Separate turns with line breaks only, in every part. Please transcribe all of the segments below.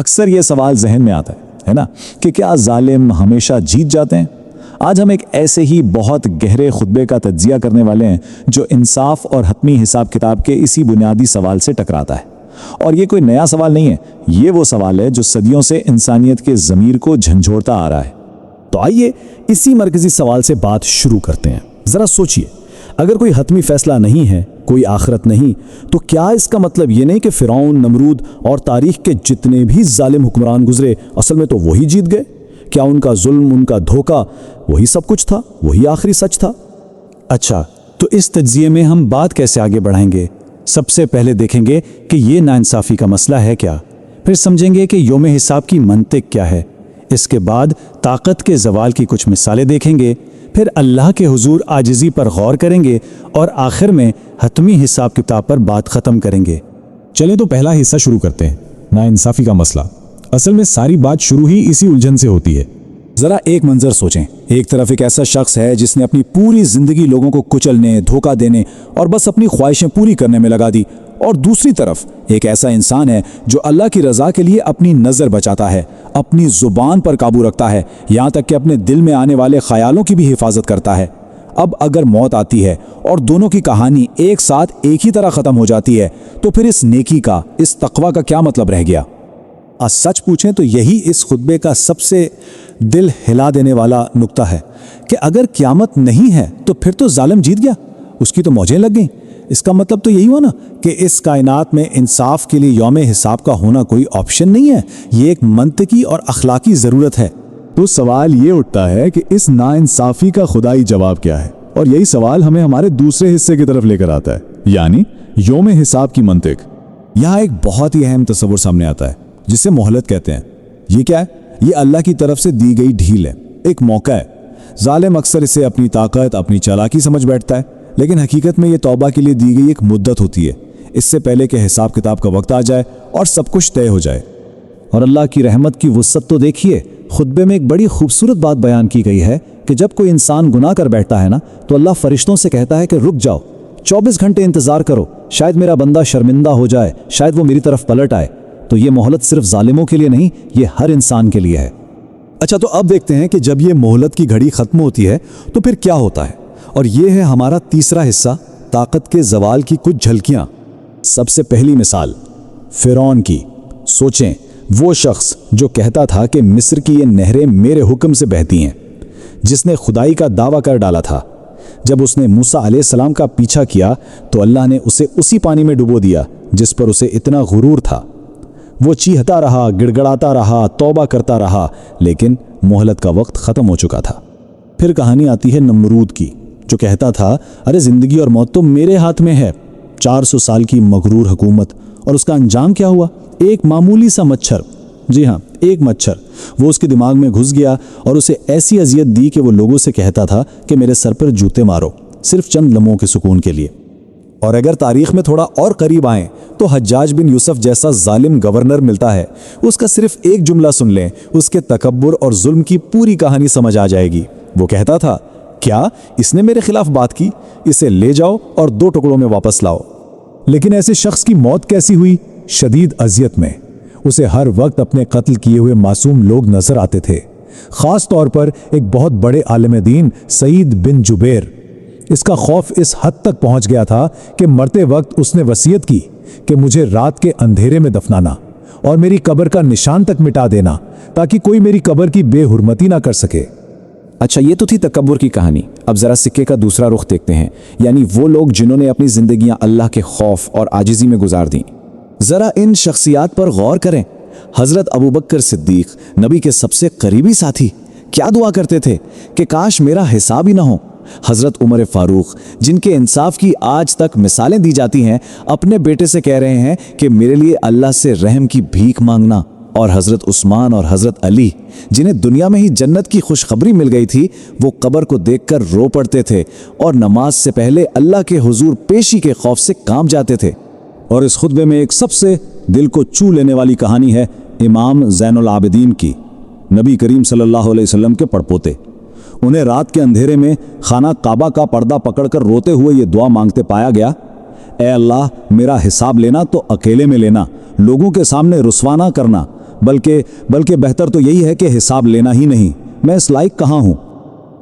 اکثر یہ سوال ذہن میں آتا ہے نا کہ کیا ظالم ہمیشہ جیت جاتے ہیں؟ آج ہم ایک ایسے ہی بہت گہرے خطبے کا تجزیہ کرنے والے ہیں جو انصاف اور حتمی حساب کتاب کے اسی بنیادی سوال سے ٹکراتا ہے۔ اور یہ کوئی نیا سوال نہیں ہے، یہ وہ سوال ہے جو صدیوں سے انسانیت کے ضمیر کو جھنجھوڑتا آ رہا ہے۔
تو آئیے اسی مرکزی سوال سے بات شروع کرتے ہیں۔ ذرا سوچئے، اگر کوئی حتمی فیصلہ نہیں ہے، کوئی آخرت نہیں، تو کیا اس کا مطلب یہ نہیں کہ فرعون، نمرود اور تاریخ کے جتنے بھی ظالم حکمران گزرے اصل میں تو وہی جیت گئے؟ کیا ان کا ظلم، ان کا دھوکہ وہی سب کچھ تھا، وہی آخری سچ تھا؟ اچھا، تو اس تجزیے میں ہم بات کیسے آگے بڑھائیں گے؟ سب سے پہلے دیکھیں گے کہ یہ ناانصافی کا مسئلہ ہے کیا، پھر سمجھیں گے کہ یوم حساب کی منطق کیا ہے، اس کے بعد طاقت کے زوال کی کچھ مثالیں دیکھیں گے، پھر اللہ کے حضور عاجزی پر غور کریں گے اور آخر میں حتمی حساب کتاب پر بات ختم کریں گے۔
چلیں تو پہلا حصہ شروع کرتے ہیں، ناانصافی کا مسئلہ۔ اصل میں ساری بات شروع ہی اسی الجھن سے ہوتی ہے۔
ذرا ایک منظر سوچیں، ایک طرف ایک ایسا شخص ہے جس نے اپنی پوری زندگی لوگوں کو کچلنے، دھوکہ دینے اور بس اپنی خواہشیں پوری کرنے میں لگا دی، اور دوسری طرف ایک ایسا انسان ہے جو اللہ کی رضا کے لیے اپنی نظر بچاتا ہے، اپنی زبان پر قابو رکھتا ہے، یہاں تک کہ اپنے دل میں آنے والے خیالوں کی بھی حفاظت کرتا ہے۔ اب اگر موت آتی ہے اور دونوں کی کہانی ایک ساتھ ایک ہی طرح ختم ہو جاتی ہے تو پھر اس نیکی کا، اس تقوی کا کیا مطلب رہ گیا؟ سچ پوچھیں تو یہی اس خطبے کا سب سے دل ہلا دینے والا نقطہ ہے کہ اگر قیامت نہیں ہے تو پھر تو ظالم جیت گیا، اس کی تو موجیں لگ گئیں۔ اس کا مطلب تو یہی ہوا نا کہ اس کائنات میں انصاف کے لیے یوم حساب کا ہونا کوئی آپشن نہیں ہے، یہ ایک منطقی اور اخلاقی ضرورت ہے۔
تو سوال یہ اٹھتا ہے کہ اس ناانصافی کا خدائی جواب کیا ہے؟ اور یہی سوال ہمیں ہمارے دوسرے حصے کی طرف لے کر آتا ہے، یعنی یوم حساب کی منطق۔
یہاں ایک بہت ہی اہم تصور سامنے آتا ہے جسے مہلت کہتے ہیں۔ یہ کیا ہے؟ یہ اللہ کی طرف سے دی گئی ڈھیل ہے، ایک موقع ہے۔ ظالم اکثر اسے اپنی طاقت، اپنی چالاکی سمجھ بیٹھتا ہے، لیکن حقیقت میں یہ توبہ کے لیے دی گئی ایک مدت ہوتی ہے، اس سے پہلے کہ حساب کتاب کا وقت آ جائے اور سب کچھ طے ہو جائے۔
اور اللہ کی رحمت کی وسعت تو دیکھیے، خطبے میں ایک بڑی خوبصورت بات بیان کی گئی ہے کہ جب کوئی انسان گناہ کر بیٹھتا ہے نا تو اللہ فرشتوں سے کہتا ہے کہ رک جاؤ، 24 گھنٹے انتظار کرو، شاید میرا بندہ شرمندہ ہو جائے، شاید وہ میری طرف پلٹ آئے۔ تو یہ مہلت صرف ظالموں کے لیے نہیں، یہ ہر انسان کے لیے ہے۔
اچھا، تو اب دیکھتے ہیں کہ جب یہ مہلت کی گھڑی ختم ہوتی ہے تو پھر کیا ہوتا ہے، اور یہ ہے ہمارا تیسرا حصہ، طاقت کے زوال کی کچھ جھلکیاں۔ سب سے پہلی مثال فرعون کی۔ سوچیں، وہ شخص جو کہتا تھا کہ مصر کی یہ نہریں میرے حکم سے بہتی ہیں، جس نے خدائی کا دعویٰ کر ڈالا تھا۔ جب اس نے موسیٰ علیہ السلام کا پیچھا کیا تو اللہ نے اسے اسی پانی میں ڈبو دیا جس پر اسے اتنا غرور تھا۔ وہ چیختا رہا، گڑ گڑاتا رہا، توبہ کرتا رہا، لیکن مہلت کا وقت ختم ہو چکا تھا۔ پھر کہانی آتی ہے نمرود کی، جو کہتا تھا ارے زندگی اور موت تو میرے ہاتھ میں ہے۔ 400 سال کی مغرور حکومت، اور اس کا انجام کیا ہوا؟ ایک معمولی سا مچھر، جی ہاں، ایک مچھر، وہ اس کے دماغ میں گھس گیا اور اسے ایسی اذیت دی کہ وہ لوگوں سے کہتا تھا کہ میرے سر پر جوتے مارو، صرف چند لمحوں کے سکون کے لیے۔ اور اگر تاریخ میں تھوڑا اور قریب آئیں تو حجاج بن یوسف جیسا ظالم گورنر ملتا ہے، اس کا صرف ایک جملہ سن لیں، اس کے تکبر اور ظلم کی پوری کہانی سمجھ آ جائے گی۔ وہ کہتا تھا، کیا اس نے میرے خلاف بات کی؟ اسے لے جاؤ اور 2 ٹکڑوں میں واپس لاؤ۔
لیکن ایسے شخص کی موت کیسی ہوئی؟ شدید اذیت میں۔ اسے ہر وقت اپنے قتل کیے ہوئے معصوم لوگ نظر آتے تھے، خاص طور پر ایک بہت بڑے عالم دین سعید بن جبیر۔ اس کا خوف اس حد تک پہنچ گیا تھا کہ مرتے وقت اس نے وصیت کی کہ مجھے رات کے اندھیرے میں دفنانا اور میری قبر کا نشان تک مٹا دینا تاکہ کوئی میری قبر کی بے حرمتی نہ کر سکے۔
اچھا، یہ تو تھی تکبر کی کہانی۔ اب ذرا سکے کا دوسرا رخ دیکھتے ہیں، یعنی وہ لوگ جنہوں نے اپنی زندگیاں اللہ کے خوف اور عاجزی میں گزار دیں۔ ذرا ان شخصیات پر غور کریں۔ حضرت ابوبکر صدیق، نبی کے سب سے قریبی ساتھی، کیا دعا کرتے تھے کہ کاش میرا حساب ہی نہ ہو۔ حضرت عمر فاروق، جن کے انصاف کی آج تک مثالیں دی جاتی ہیں، اپنے بیٹے سے کہہ رہے ہیں کہ میرے لیے اللہ سے رحم کی بھیک مانگنا۔ اور حضرت عثمان اور حضرت علی، جنہیں دنیا میں ہی جنت کی خوشخبری مل گئی تھی، وہ قبر کو دیکھ کر رو پڑتے تھے اور نماز سے پہلے اللہ کے حضور پیشی کے خوف سے کانپ جاتے تھے۔ اور اس خطبے میں ایک سب سے دل کو چھو لینے والی کہانی ہے امام زین العابدین کی، نبی کریم صلی اللہ علیہ وسلم کے پڑپوتے۔ انہیں رات کے اندھیرے میں خانہ کعبہ کا پردہ پکڑ کر روتے ہوئے یہ دعا مانگتے پایا گیا، اے اللہ، میرا حساب لینا تو اکیلے میں لینا، لوگوں کے سامنے رسوا نہ کرنا، بلکہ بہتر تو یہی ہے کہ حساب لینا ہی نہیں. میں اس لائق کہاں ہوں؟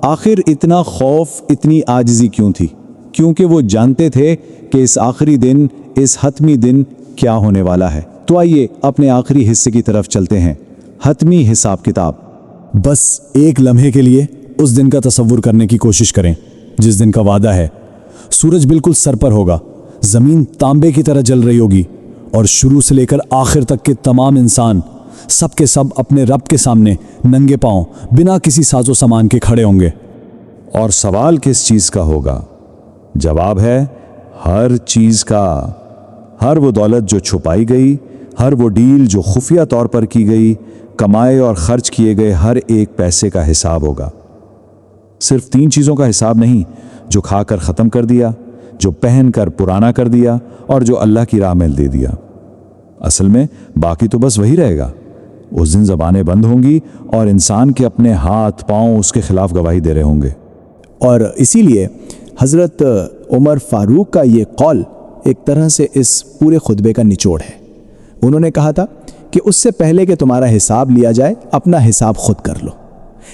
آخر اتنا خوف، اتنی عاجزی کیوں تھی؟ کیونکہ وہ جانتے تھے کہ اس آخری دن، اس حتمی دن کیا ہونے والا ہے. تو آئیے اپنے آخری حصے کی طرف چلتے ہیں، حتمی حساب کتاب.
بس ایک لمحے کے لیے اس دن کا تصور کرنے کی کوشش کریں جس دن کا وعدہ ہے. سورج بالکل سر پر ہوگا، زمین تانبے کی طرح جل رہی ہوگی، اور شروع سے لے کر آخر تک کے تمام انسان سب کے سب اپنے رب کے سامنے ننگے پاؤں بنا کسی ساز و سامان کے کھڑے ہوں گے.
اور سوال کس چیز کا ہوگا؟ جواب ہے ہر چیز کا. ہر وہ دولت جو چھپائی گئی، ہر وہ ڈیل جو خفیہ طور پر کی گئی، کمائے اور خرچ کیے گئے ہر ایک پیسے کا حساب ہوگا. صرف 3 چیزوں کا حساب نہیں، جو کھا کر ختم کر دیا، جو پہن کر پرانا کر دیا، اور جو اللہ کی راہ میں دے دیا. اصل میں باقی تو بس وہی رہے گا. اس دن زبانیں بند ہوں گی اور انسان کے اپنے ہاتھ پاؤں اس کے خلاف گواہی دے رہے ہوں گے.
اور اسی لیے حضرت عمر فاروق کا یہ قول ایک طرح سے اس پورے خطبے کا نچوڑ ہے. انہوں نے کہا تھا کہ اس سے پہلے کہ تمہارا حساب لیا جائے، اپنا حساب خود کر لو.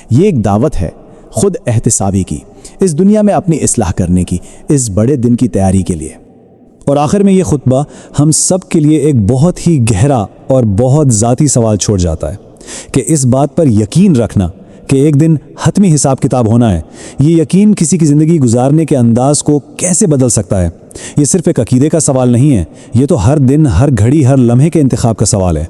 یہ ایک دعوت ہے خود احتسابی کی، اس دنیا میں اپنی اصلاح کرنے کی، اس بڑے دن کی تیاری کے لیے.
اور آخر میں یہ خطبہ ہم سب کے لیے ایک بہت ہی گہرا اور بہت ذاتی سوال چھوڑ جاتا ہے کہ اس بات پر یقین رکھنا کہ ایک دن حتمی حساب کتاب ہونا ہے، یہ یقین کسی کی زندگی گزارنے کے انداز کو کیسے بدل سکتا ہے؟ یہ صرف ایک عقیدے کا سوال نہیں ہے، یہ تو ہر دن، ہر گھڑی، ہر لمحے کے انتخاب کا سوال ہے.